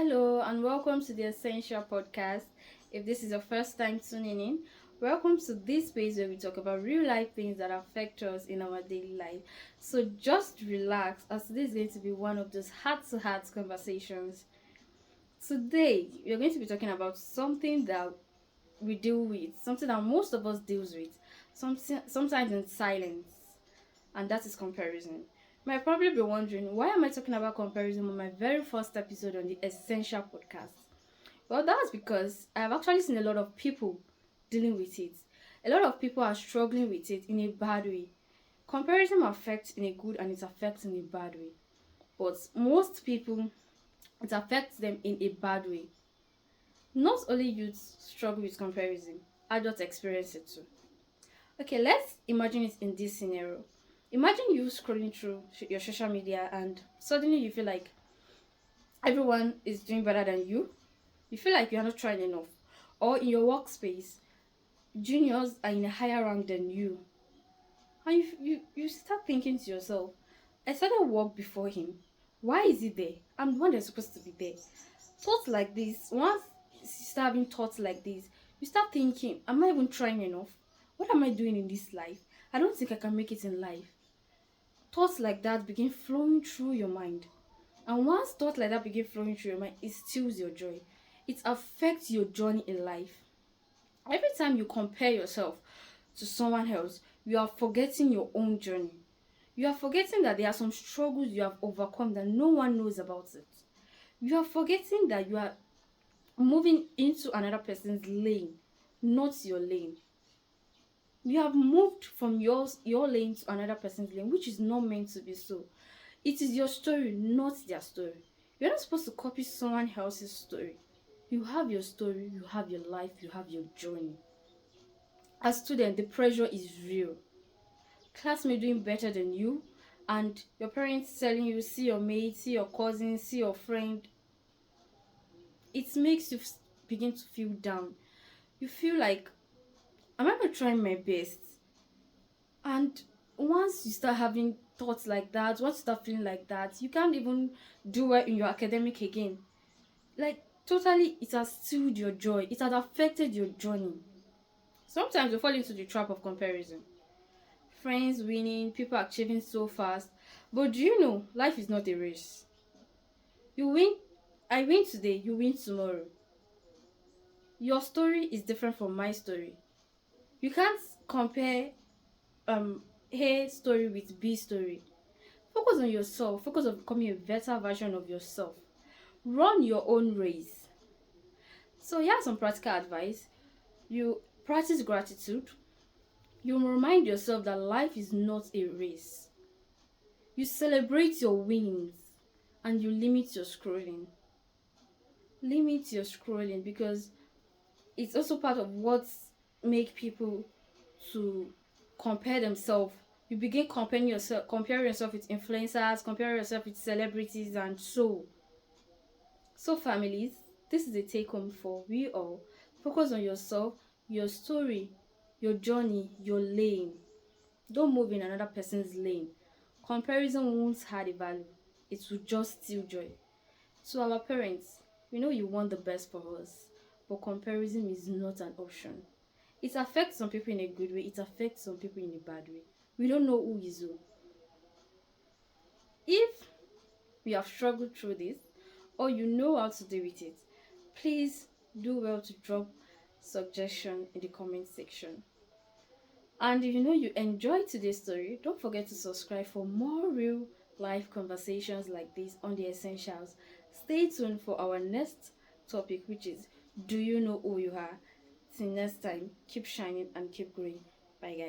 Hello and welcome to the Essential Podcast. If this is your first time tuning in, welcome to this space where we talk about real life things that affect us in our daily life. So just relax as this is going to be one of those heart to heart conversations. Today, we are going to be talking about something that we deal with, something that most of us deals with, sometimes in silence, and that is comparison. You might probably be wondering, why am I talking about comparison on my very first episode on the Essential Podcast? Well, that's because I've actually seen a lot of people dealing with it. A lot of people are struggling with it in a bad way. Comparison affects in a good and it affects in a bad way. But most people, it affects them in a bad way. Not only youths struggle with comparison, adults experience it too. Okay, let's imagine it in this scenario. Imagine you scrolling through your social media and suddenly you feel like everyone is doing better than you. You feel like you are not trying enough. Or in your workspace, juniors are in a higher rank than you. And you start thinking to yourself, I started work before him. Why is he there? I'm the one that's supposed to be there. Thoughts like this, once you start having thoughts like this, you start thinking, am I even trying enough? What am I doing in this life? I don't think I can make it in life. Thoughts like that begin flowing through your mind. And once thoughts like that begin flowing through your mind, it steals your joy. It affects your journey in life. Every time you compare yourself to someone else, you are forgetting your own journey. You are forgetting that there are some struggles you have overcome that no one knows about it. You are forgetting that you are moving into another person's lane, not your lane. You have moved from your lane to another person's lane, which is not meant to be so. It is your story, not their story. You're not supposed to copy someone else's story. You have your story, you have your life, you have your journey. As student, the pressure is real. Classmate doing better than you, and your parents telling you, see your mate, see your cousin, see your friend. It makes you begin to feel down. You feel like, am I not trying my best? And once you start having thoughts like that, once you start feeling like that, you can't even do well in your academic again. Like, totally, it has stealed your joy. It has affected your journey. Sometimes you fall into the trap of comparison. Friends winning, people achieving so fast. But do you know, life is not a race. You win, I win today, you win tomorrow. Your story is different from my story. You can't compare A story with B story. Focus on yourself. Focus on becoming a better version of yourself. Run your own race. So here's some practical advice. You practice gratitude. You remind yourself that life is not a race. You celebrate your wins and you limit your scrolling. Limit your scrolling because it's also part of what make people to compare themselves. You begin comparing yourself with influencers, comparing yourself with celebrities, and so families. This is a take home for we all. Focus on yourself, your story, your journey, your lane. Don't move in another person's lane. Comparison won't add a value. It will just steal joy. So our parents, we know you want the best for us, but comparison is not an option. It affects some people in a good way, it affects some people in a bad way. We don't know who is who. If we have struggled through this, or you know how to deal with it, please do well to drop suggestion in the comment section. And if you know you enjoyed today's story, don't forget to subscribe for more real life conversations like this on the Essentials. Stay tuned for our next topic, which is, do you know who you are? Till next time, keep shining and keep growing. Bye guys.